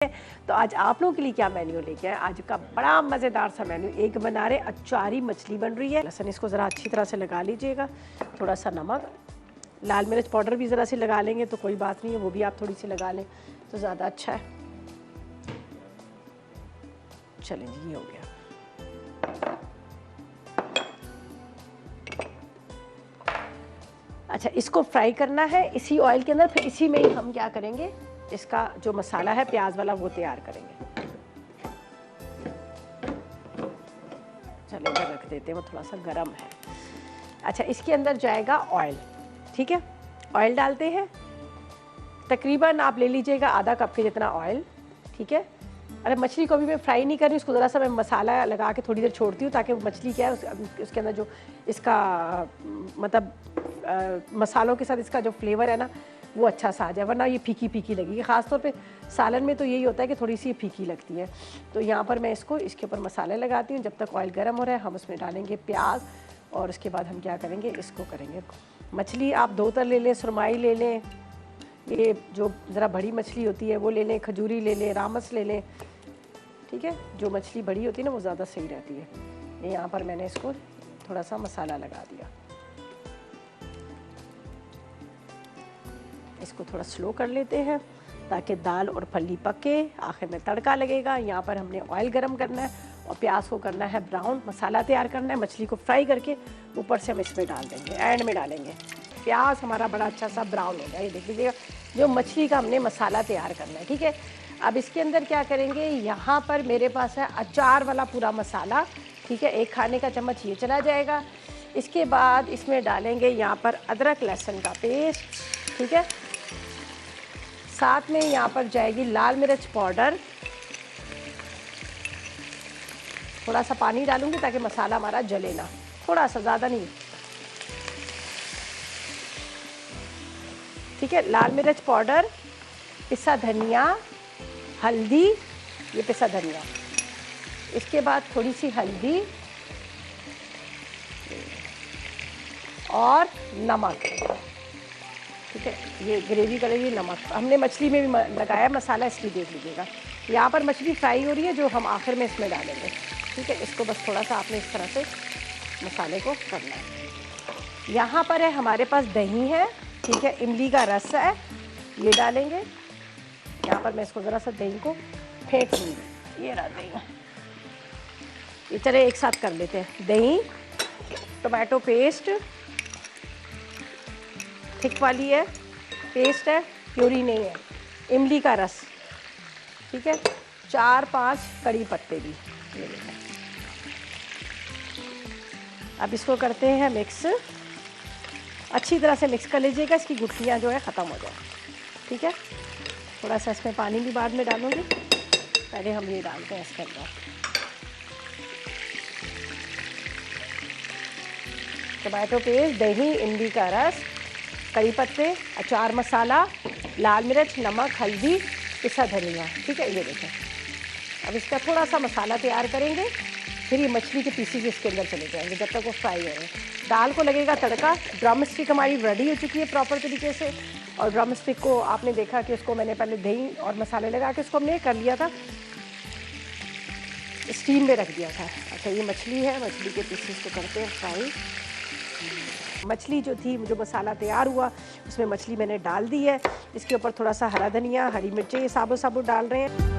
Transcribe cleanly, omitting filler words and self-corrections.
तो आज आप लोगों के लिए क्या मेन्यू लेके आए। आज का बड़ा मज़ेदार सा मेन्यू, एक बना रहे अचारी मछली बन रही है। लहसुन इसको ज़रा अच्छी तरह से लगा लीजिएगा, थोड़ा सा नमक, लाल मिर्च पाउडर भी ज़रा सी लगा लेंगे तो कोई बात नहीं है, वो भी आप थोड़ी सी लगा लें तो ज़्यादा अच्छा है। चलें जी, ये हो गया। अच्छा, इसको फ्राई करना है इसी ऑयल के अंदर, फिर इसी में ही हम क्या करेंगे, इसका जो मसाला है प्याज वाला वो तैयार करेंगे। चलिए इधर रख देते हैं, वो थोड़ा सा गर्म है। अच्छा, इसके अंदर जाएगा ऑयल, ठीक है। ऑयल डालते हैं, तकरीबन आप ले लीजिएगा आधा कप के जितना ऑयल, ठीक है। अरे मछली को भी मैं फ्राई नहीं कर रही, उसको ज़रा सा मैं मसाला लगा के थोड़ी देर छोड़ती हूँ ताकि मछली क्या है उसके अंदर जो इसका मतलब मसालों के साथ इसका जो फ्लेवर है ना वो अच्छा सा आ जाए, वरना ये फीकी फीकी लगेगी। ख़ासतौर पे सालन में तो यही होता है कि थोड़ी सी फीकी लगती है। तो यहाँ पर मैं इसको इसके ऊपर मसाले लगाती हूँ। जब तक ऑयल गर्म हो रहा है हम उसमें डालेंगे प्याज, और उसके बाद हम क्या करेंगे, इसको करेंगे। मछली आप दो तर ले लें, सुरमाई ले लें, ये जो ज़रा बड़ी मछली होती है वो ले लें, खजूरी ले लें, रामस ले लें, ठीक है। जो मछली बड़ी होती है ना वो ज़्यादा सही रहती है। ये यहाँ पर मैंने इसको थोड़ा सा मसाला लगा दिया। इसको थोड़ा स्लो कर लेते हैं ताकि दाल और फली पके, आखिर में तड़का लगेगा। यहाँ पर हमने ऑयल गरम करना है और प्याज को करना है ब्राउन, मसाला तैयार करना है, मछली को फ्राई करके ऊपर से हम इसमें डाल देंगे, एंड में डालेंगे। प्याज हमारा बड़ा अच्छा सा ब्राउन हो गया, ये देख लीजिएगा। जो मछली का हमने मसाला तैयार करना है, ठीक है। अब इसके अंदर क्या करेंगे, यहाँ पर मेरे पास है अचार वाला पूरा मसाला, ठीक है। 1 खाने का चम्मच ये चला जाएगा। इसके बाद इसमें डालेंगे यहाँ पर अदरक लहसुन का पेस्ट, ठीक है। साथ में यहाँ पर जाएगी लाल मिर्च पाउडर, थोड़ा सा पानी डालूंगी ताकि मसाला हमारा जले ना, थोड़ा सा, ज़्यादा नहीं, ठीक है। लाल मिर्च पाउडर, पिसा धनिया, हल्दी, ये पिसा धनिया, इसके बाद थोड़ी सी हल्दी और नमक, ठीक है। ये ग्रेवी करेगी, नमक हमने मछली में भी लगाया मसाला, इसकी देख लीजिएगा। यहाँ पर मछली फ्राई हो रही है जो हम आखिर में इसमें डालेंगे, ठीक है। इसको बस थोड़ा सा आपने इस तरह से मसाले को करना है। यहाँ पर है हमारे पास दही है, ठीक है, इमली का रस है, ये डालेंगे। यहाँ पर मैं इसको ज़रा सा दही को फेंट लूँगी, ये रहा दही। ये चले एक साथ कर लेते हैं। दही, टोमेटो पेस्ट, थिक वाली है, पेस्ट है, प्यूरी नहीं है, इमली का रस, ठीक है। 4-5 कड़ी पत्ते भी ले लेते हैं। अब इसको करते हैं मिक्स, अच्छी तरह से मिक्स कर लीजिएगा, इसकी गुठलियाँ जो है ख़त्म हो जाए, ठीक है। थोड़ा सा इसमें पानी भी बाद में डालूंगी, पहले हम ये डालते हैं इसके अंदर। टोमेटो पेस्ट, दही, इमली का रस, करी पत्ते, अचार मसाला, लाल मिर्च, नमक, हल्दी, पिसा धनिया, ठीक है। ये देखें। अब इसका थोड़ा सा मसाला तैयार करेंगे, फिर ये मछली के पीसेस इसके अंदर चले जाएंगे जब तक वो फ्राई हो रहे हैं। दाल को लगेगा तड़का। ड्रम स्टिक हमारी रेडी हो चुकी है प्रॉपर तरीके से, और ड्रम स्टिक को आपने देखा कि उसको मैंने पहले दही और मसाले लगा के उसको हमने कर लिया था, स्टीम में रख दिया था। अच्छा, ये मछली है, मछली के पीसेस को करते हैं फ्राई। मछली जो थी, जो मसाला तैयार हुआ उसमें मछली मैंने डाल दी है। इसके ऊपर थोड़ा सा हरा धनिया, हरी मिर्चें, ये साबुत साबुत डाल रहे हैं।